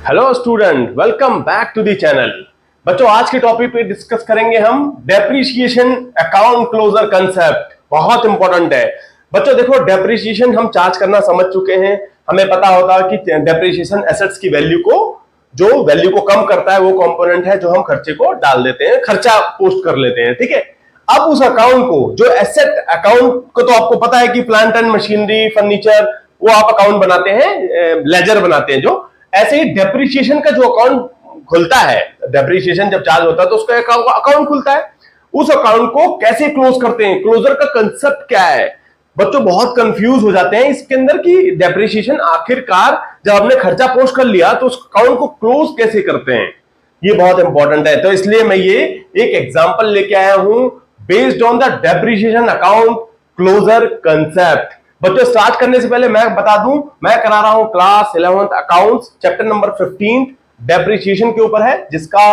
Hello student, welcome back to the channel. बच्चों, आज के टॉपिक पे डिस्कस करेंगे हम डेप्रिसिएशन अकाउंट क्लोजर कंसेप्ट। बहुत इंपॉर्टेंट है बच्चों। देखो, डेप्रिसिएशन हम चार्ज करना समझ चुके हैं। हमें पता होता है कि डेप्रिसिएशन एसेट्स की वैल्यू को, जो वैल्यू को कम करता है, वो कंपोनेंट है जो हम खर्चे को डाल देते हैं, खर्चा पोस्ट कर लेते हैं। ठीक है। अब उस अकाउंट को, जो एसेट अकाउंट को, तो आपको पता है कि प्लांट एंड मशीनरी, फर्नीचर, वो आप अकाउंट बनाते हैं, लेजर बनाते हैं। जो ऐसे ही डेप्रिसिएशन का जो अकाउंट खुलता है, डेप्रिसिएशन जब चार्ज होता है तो उसका अकाउंट खुलता है। उस अकाउंट को कैसे क्लोज करते हैं, क्लोजर का कंसेप्ट क्या है? बच्चों बहुत कंफ्यूज हो जाते हैं इसके अंदर कि डेप्रिसिएशन आखिरकार जब हमने खर्चा पोस्ट कर लिया तो उस अकाउंट को क्लोज कैसे करते हैं, ये बहुत इंपॉर्टेंट है। तो इसलिए मैं ये एक एग्जांपल लेके आया हूं based on the depreciation account closure concept. बच्चों, स्टार्ट करने से पहले मैं बता दूं, मैं करा रहा हूं class 11th accounts, chapter number 15 depreciation के ऊपर है, जिसका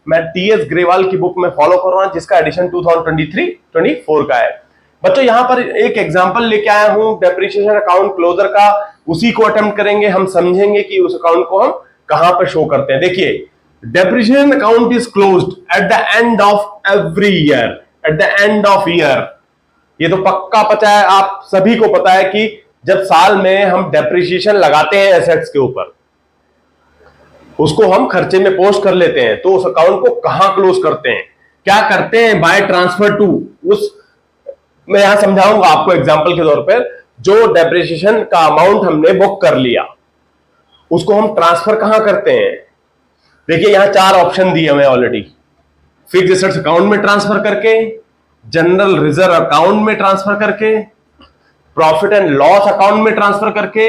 मैं टीएस ग्रेवाल की बुक में फॉलो कर रहा हूं, जिसका एडिशन 2023-24 का है। बच्चों, यहां पर एक एग्जांपल लेके आया हूं डेप्रिसिएशन अकाउंट क्लोजर का, उसी को अटेम्प्ट करेंगे। हम समझेंगे कि उस अकाउंट को हम कहां पर शो करते हैं। देखिए, depreciation account is closed at the end of every year. At the end of year, ये तो पक्का पता है, आप सभी को पता है कि जब साल में हम डेप्रिसिएशन लगाते हैं एसेट्स के ऊपर, उसको हम खर्चे में पोस्ट कर लेते हैं, तो उस अकाउंट को कहां क्लोज करते हैं, क्या करते हैं? बाय ट्रांसफर टू, उस मैं यहां समझाऊंगा आपको एग्जांपल के तौर पर। जो डेप्रिसिएशन का अमाउंट हमने बुक कर लिया, उसको हम ट्रांसफर कहां करते हैं? देखिए, यहां 4 ऑप्शन दिए हुए ऑलरेडी। फिक्स्ड एसेट्स अकाउंट में ट्रांसफर करके, जनरल रिजर्व अकाउंट में ट्रांसफर करके, प्रॉफिट एंड लॉस अकाउंट में ट्रांसफर करके,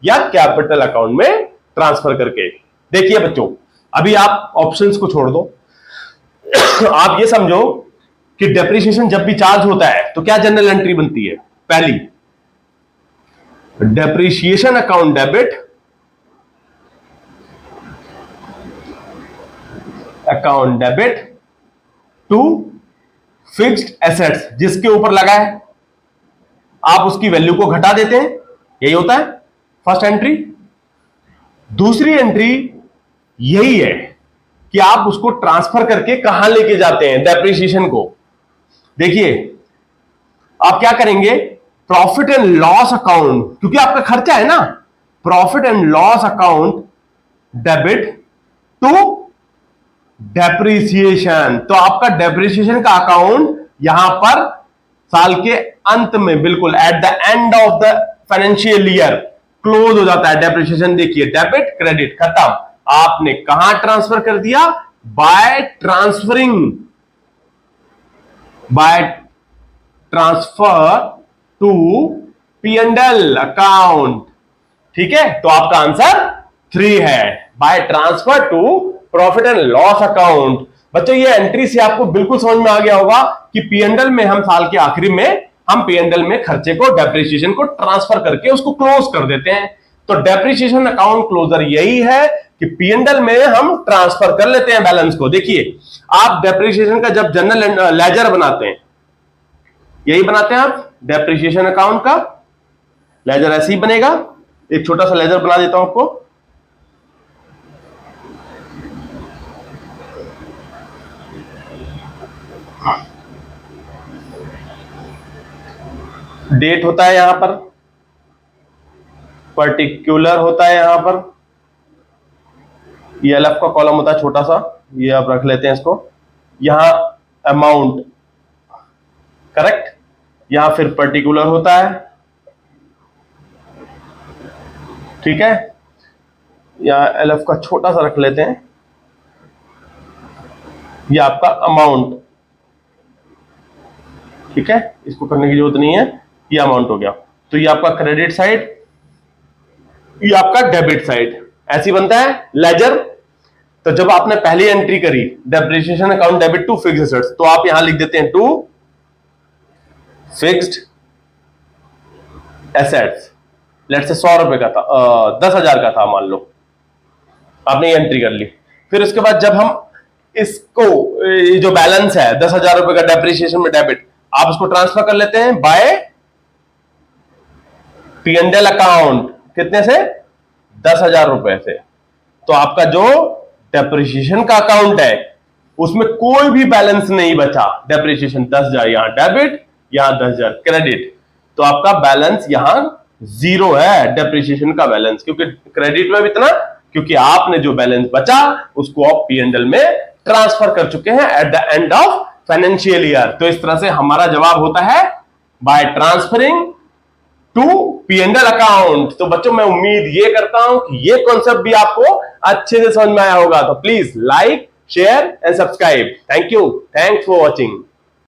या कैपिटल अकाउंट में ट्रांसफर करके। देखिए बच्चों, अभी आप ऑप्शंस को छोड़ दो। आप ये समझो कि डेप्रिसिएशन जब भी चार्ज होता है तो क्या जनरल एंट्री बनती है? पहली, depreciation account debit, account debit to fixed assets, जिसके ऊपर लगा है आप उसकी वैल्यू को घटा देते हैं। यही होता है फर्स्ट एंट्री। दूसरी एंट्री यही है कि आप उसको ट्रांसफर करके कहां लेके जाते हैं डेप्रिसिएशन को। देखिए, आप क्या करेंगे? प्रॉफिट एंड लॉस अकाउंट, क्योंकि आपका खर्चा है ना, profit and loss account debit to depreciation. तो आपका डेप्रिसिएशन का अकाउंट यहां पर साल के अंत में, बिल्कुल at the end of the financial year, close हो जाता है डेप्रिसिएशन। देखिए, डेबिट क्रेडिट खत्म। आपने कहां ट्रांसफर कर दिया? By transferring, by transfer to P&L account. ठीक है, तो आपका आंसर 3 है, by transfer to profit and loss account. बच्चों, ये एंट्री से आपको बिल्कुल समझ में आ गया होगा कि P&L में हम साल के आखिरी में हम P&L में खर्चे को, डेप्रिसिएशन को ट्रांसफर करके उसको क्लोज कर देते हैं। तो डेप्रिसिएशन अकाउंट क्लोजर यही है कि P&L में हम ट्रांसफर कर लेते हैं बैलेंस को। देखिए, आप डेप्रिसिएशन का जब जनरल लेजर बनाते हैं, यही बनाते हैं आप डेप्रिसिएशन अकाउंट का लेजर, ऐसे ही बनेगा। एक छोटा सा लेजर बना देता हूं आपको। डेट होता है यहां पर, पर्टिकुलर होता है यहां पर, ये एलएफ का कॉलम होता है छोटा सा, ये आप रख लेते हैं इसको। यहां अमाउंट, करेक्ट, यहां फिर पर्टिकुलर होता है। ठीक है, यहां एलएफ का छोटा सा रख लेते हैं, ये आपका अमाउंट। ठीक है, इसको करने की जरूरत नहीं है, ये अमाउंट हो गया। तो ये आपका क्रेडिट साइड, ये आपका डेबिट साइड, ऐसी बनता है लेजर। तो जब आपने पहली एंट्री करी depreciation account debit to fixed assets, तो आप यहां लिख देते हैं to fixed assets. Let's say 100 रुपए का था, 10,000 का था मान लो, आपने ये एंट्री कर ली। फिर उसके बाद जब हम इसको, जो बैलेंस है 10,000 रुपए का डेप्रिसिएशन में डेबिट, आप उसको ट्रांसफर कर लेते हैं बाय P&L अकाउंट। कितने से? 10,000 रुपए से। तो आपका जो डेप्रिसिएशन का अकाउंट है उसमें कोई भी बैलेंस नहीं बचा। डेप्रिसिएशन 10,000 यहां डेबिट, यहां 10,000 क्रेडिट, तो आपका बैलेंस यहां जीरो है, डेप्रिसिएशन का बैलेंस। क्योंकि क्रेडिट में भी इतना, क्योंकि आपने जो बैलेंस बचा उसको आप P&L में ट्रांसफर कर चुके हैं at the end of financial year. तो इस तरह से हमारा जवाब होता है bye transferring to P&L account. तो बच्चों मैं उम्मीद ये करता हूं कि ये कॉन्सेप्ट भी आपको अच्छे से समझ में आया होगा। तो please like, share and subscribe. Thank you, thanks for watching.